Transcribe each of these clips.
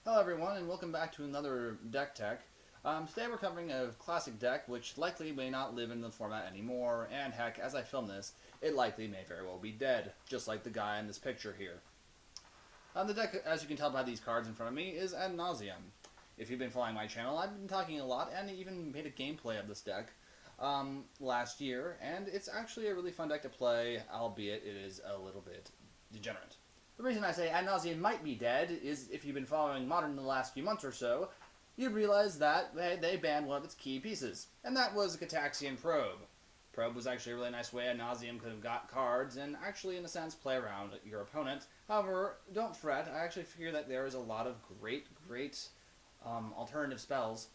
Hello everyone, and welcome back to another deck tech. Today we're covering a classic deck which likely may not live in the format anymore, and heck, as I film this, it likely may very well be dead, just like the guy in this picture here. The deck, as you can tell by these cards in front of me, is Ad Nauseam. If you've been following my channel, I've been talking a lot, and even made a gameplay of this deck last year, and it's actually a really fun deck to play, albeit it is a little bit degenerate. The reason I say Ad Nauseam might be dead is if you've been following Modern in the last few months or so, you'd realize that they banned one of its key pieces, and that was Gixatian Probe. Probe was actually a really nice way Ad Nauseam could have got cards and actually, in a sense, play around your opponent. However, don't fret, I actually figure that there is a lot of great alternative spells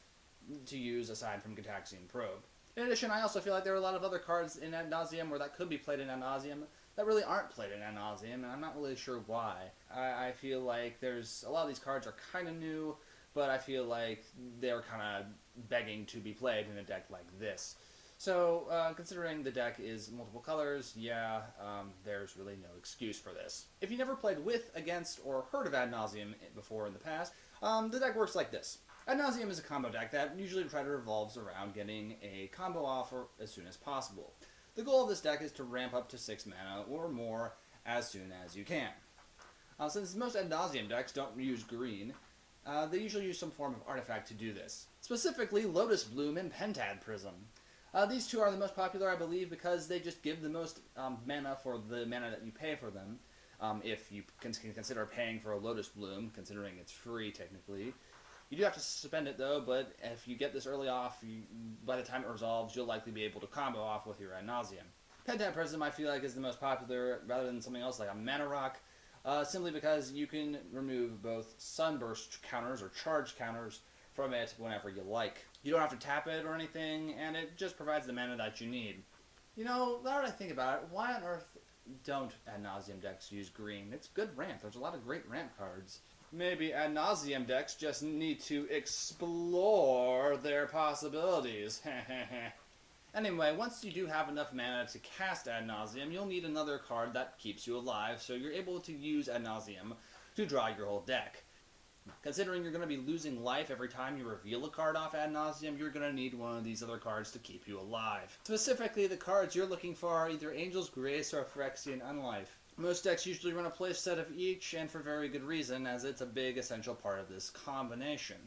to use aside from Gixatian Probe. In addition, I also feel like there are a lot of other cards in Ad Nauseam where that could be played in Ad Nauseam that really aren't played in Ad Nauseam, and I'm not really sure why. I feel like there's a lot of these cards are kind of new, but I feel like they're kind of begging to be played in a deck like this. So, considering the deck is multiple colors, there's really no excuse for this. If you never played with, against, or heard of Ad Nauseam before in the past, the deck works like this. Ad Nauseam is a combo deck that usually revolves around getting a combo off as soon as possible. The goal of this deck is to ramp up to 6 mana or more as soon as you can. Since most Ad Nauseam decks don't use green, they usually use some form of artifact to do this. Specifically, Lotus Bloom and Pentad Prism. These two are the most popular, I believe, because they just give the most mana for the mana that you pay for them. If you can consider paying for a Lotus Bloom, considering it's free technically. You do have to spend it though, but if you get this early off, by the time it resolves, you'll likely be able to combo off with your Ad Nauseam. Pentad Prism, I feel like, is the most popular rather than something else like a Mana Rock, simply because you can remove both Sunburst counters or charge counters from it whenever you like. You don't have to tap it or anything, and it just provides the mana that you need. You know, now that I think about it, why on earth don't Ad Nauseam decks use green? It's good ramp. There's a lot of great ramp cards. Maybe Ad Nauseam decks just need to explore their possibilities. Anyway, once you do have enough mana to cast Ad Nauseam, you'll need another card that keeps you alive, so you're able to use Ad Nauseam to draw your whole deck. Considering you're going to be losing life every time you reveal a card off Ad Nauseam, you're going to need one of these other cards to keep you alive. Specifically, the cards you're looking for are either Angel's Grace or Phyrexian Unlife. Most decks usually run a play set of each, and for very good reason, as it's a big essential part of this combination.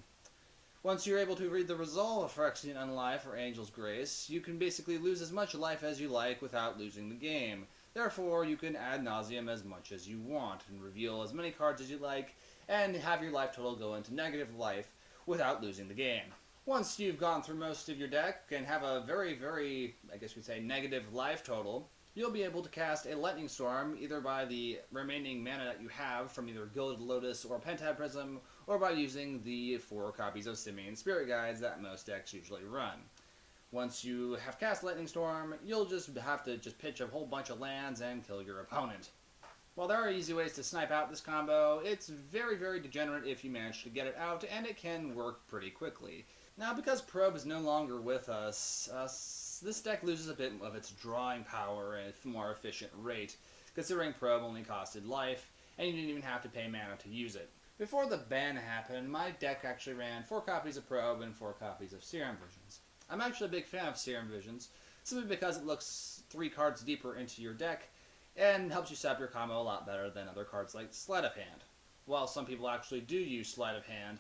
Once you're able to read the result of Phyrexian Unlife or Angel's Grace, you can basically lose as much life as you like without losing the game. Therefore, you can Ad Nauseam as much as you want, and reveal as many cards as you like, and have your life total go into negative life without losing the game. Once you've gone through most of your deck and have a very, I guess you'd say, negative life total, you'll be able to cast a Lightning Storm either by the remaining mana that you have from either Gilded Lotus or Pentad Prism, or by using the 4 copies of Simian Spirit Guides that most decks usually run. Once you have cast Lightning Storm, you'll just have to pitch a whole bunch of lands and kill your opponent. While there are easy ways to snipe out this combo, it's very degenerate if you manage to get it out, and it can work pretty quickly. Now, because Probe is no longer with us, this deck loses a bit of its drawing power at a more efficient rate, considering Probe only costed life, and you didn't even have to pay mana to use it. Before the ban happened, my deck actually ran 4 copies of Probe and 4 copies of Serum Visions. I'm actually a big fan of Serum Visions, simply because it looks 3 cards deeper into your deck, and helps you set up your combo a lot better than other cards like Sleight of Hand. While some people actually do use Sleight of Hand,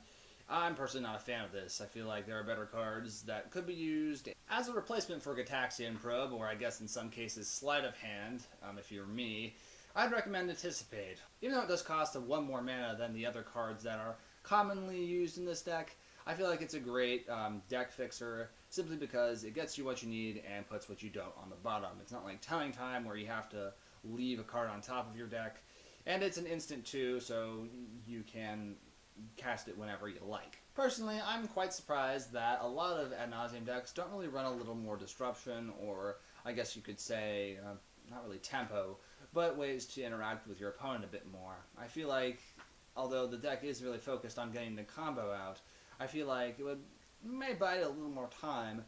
I'm personally not a fan of this. I feel like there are better cards that could be used as a replacement for Gixatian Probe, or I guess in some cases Sleight of Hand, if you're me. I'd recommend Anticipate. Even though it does cost 1 more mana than the other cards that are commonly used in this deck, I feel like it's a great deck fixer, simply because it gets you what you need and puts what you don't on the bottom. It's not like Telling Time where you have to leave a card on top of your deck, and it's an instant too, so you can cast it whenever you like. Personally, I'm quite surprised that a lot of Ad Nauseam decks don't really run a little more disruption, or I guess you could say, not really tempo, but ways to interact with your opponent a bit more. I feel like, although the deck is really focused on getting the combo out, I feel like it may buy it a little more time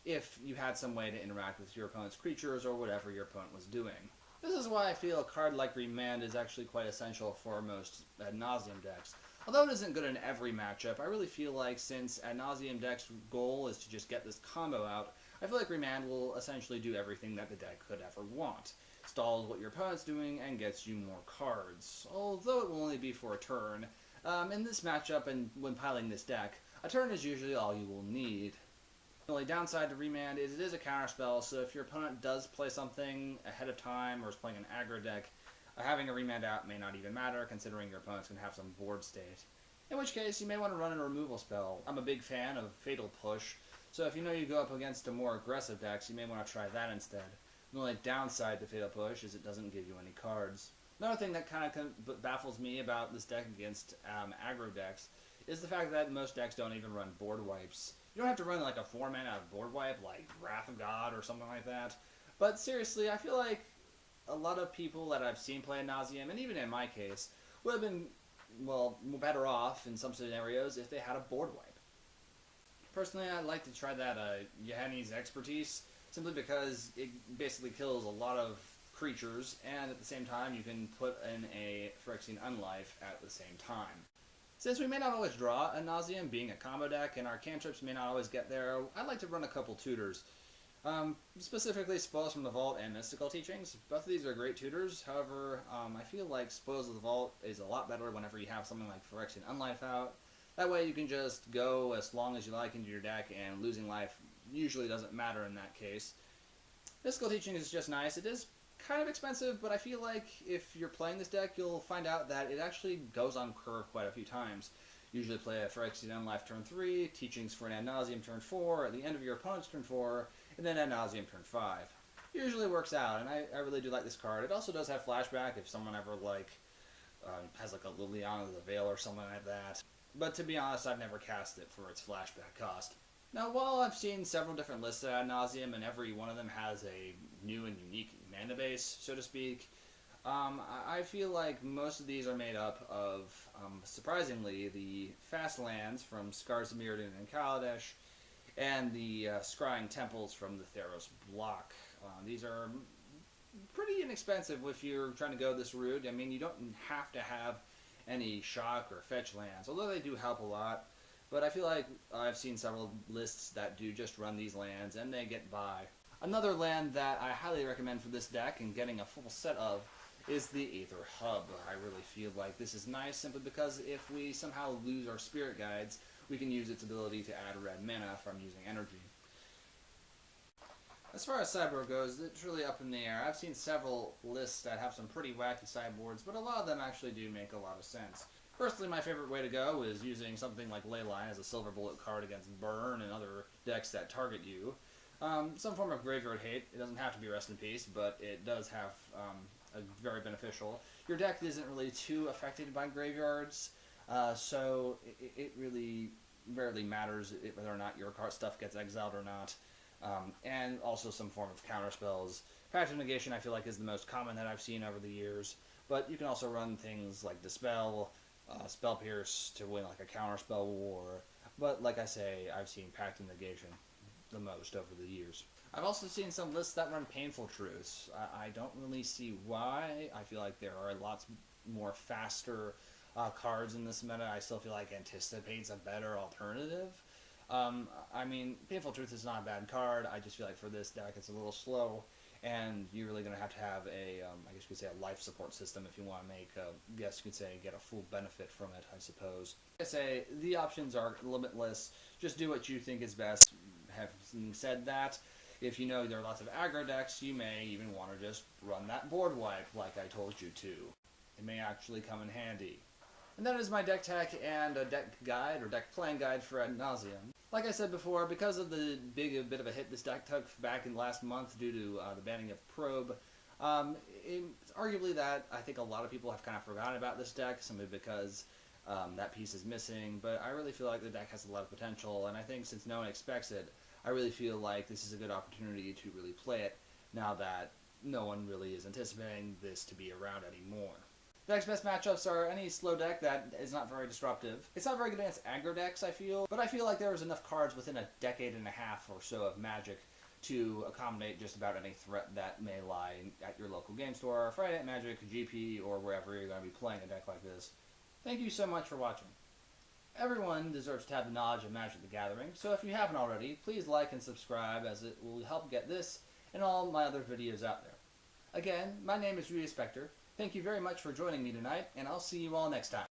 if you had some way to interact with your opponent's creatures or whatever your opponent was doing. This is why I feel a card like Remand is actually quite essential for most Ad Nauseam decks. Although it isn't good in every matchup, I really feel like since Ad Nauseam deck's goal is to just get this combo out, I feel like Remand will essentially do everything that the deck could ever want. Stalls what your opponent's doing and gets you more cards, although it will only be for a turn. In this matchup and when piling this deck, a turn is usually all you will need. The only downside to Remand is it is a counterspell, so if your opponent does play something ahead of time or is playing an aggro deck, having a Remand out may not even matter, considering your opponent's going to have some board state. In which case, you may want to run a removal spell. I'm a big fan of Fatal Push, so if you know you go up against a more aggressive decks, you may want to try that instead. The only downside to Fatal Push is it doesn't give you any cards. Another thing that kind of baffles me about this deck against aggro decks is the fact that most decks don't even run board wipes. You don't have to run like a 4-mana board wipe like Wrath of God or something like that. But seriously, I feel like a lot of people that I've seen play Nauseam, and even in my case, would have been, well, better off in some scenarios if they had a board wipe. Personally, I'd like to try that Yahenni's Expertise, simply because it basically kills a lot of creatures, and at the same time you can put in a Phyrexian Unlife at the same time. Since we may not always draw a Nauseam, being a combo deck, and our cantrips may not always get there, I'd like to run a couple tutors. Specifically Spoils from the Vault and Mystical Teachings. Both of these are great tutors, however, I feel like Spoils of the Vault is a lot better whenever you have something like Phyrexian Unlife out. That way you can just go as long as you like into your deck, and losing life usually doesn't matter in that case. Mystical Teaching is just nice. It is kind of expensive, but I feel like if you're playing this deck, you'll find out that it actually goes on curve quite a few times. Usually play a Phyrexian Unlife turn 3, Teachings for an Ad Nauseam turn 4, at the end of your opponent's turn 4, and then Ad Nauseam turn 5. Usually works out, and I really do like this card. It also does have flashback if someone ever has like a Liliana the Veil or something like that. But to be honest, I've never cast it for its flashback cost. Now, while I've seen several different lists at Ad Nauseam, and every one of them has a new and unique mana base, so to speak, I feel like most of these are made up of, surprisingly, the fast lands from Scars of Mirrodin and Kaladesh, and the Scrying Temples from the Theros block. These are pretty inexpensive if you're trying to go this route. I mean, you don't have to have any shock or fetch lands, although they do help a lot. But I feel like I've seen several lists that do just run these lands, and they get by. Another land that I highly recommend for this deck and getting a full set of is the Aether Hub. I really feel like this is nice simply because if we somehow lose our Spirit Guides, we can use its ability to add red mana from using energy. As far as sideboard goes, it's really up in the air. I've seen several lists that have some pretty wacky sideboards, but a lot of them actually do make a lot of sense. Personally, my favorite way to go is using something like Leyline as a silver bullet card against Burn and other decks that target you. Some form of graveyard hate. It doesn't have to be Rest in Peace, but it does have a very beneficial. Your deck isn't really too affected by graveyards, so it really rarely matters whether or not your stuff gets exiled or not. And also some form of counterspells. Passive Negation I feel like is the most common that I've seen over the years, but you can also run things like Dispel, Spell Pierce to win like a counterspell war, but like I say, I've seen Passive Negation the most over the years. I've also seen some lists that run Painful Truths. I don't really see why. I feel like there are lots more faster cards in this meta. I still feel like Anticipate's a better alternative. I mean, Painful Truth is not a bad card. I just feel like for this deck it's a little slow, and you're really going to have a, I guess you could say, a life support system if you want to make, I guess you could say, get a full benefit from it, I suppose. Like I say, the options are limitless. Just do what you think is best. Having said that, if you know there are lots of aggro decks, you may even want to just run that board wipe like I told you to. It may actually come in handy. And that is my deck tech and a deck guide, or deck playing guide for Ad Nauseam. Like I said before, because of the bit of a hit this deck took back in last month due to the banning of Probe, it's arguably that I think a lot of people have kind of forgotten about this deck, simply because that piece is missing, but I really feel like the deck has a lot of potential, and I think since no one expects it, I really feel like this is a good opportunity to really play it, now that no one really is anticipating this to be around anymore. The next best matchups are any slow deck that is not very disruptive. It's not very good against aggro decks, I feel, but I feel like there is enough cards within a decade and a half or so of Magic to accommodate just about any threat that may lie at your local game store, Friday Night Magic, GP, or wherever you're going to be playing a deck like this. Thank you so much for watching. everyone deserves to have the knowledge of Magic the Gathering, so if you haven't already, please like and subscribe as it will help get this and all my other videos out there. Again, my name is Rudy Spector. Thank you very much for joining me tonight, and I'll see you all next time.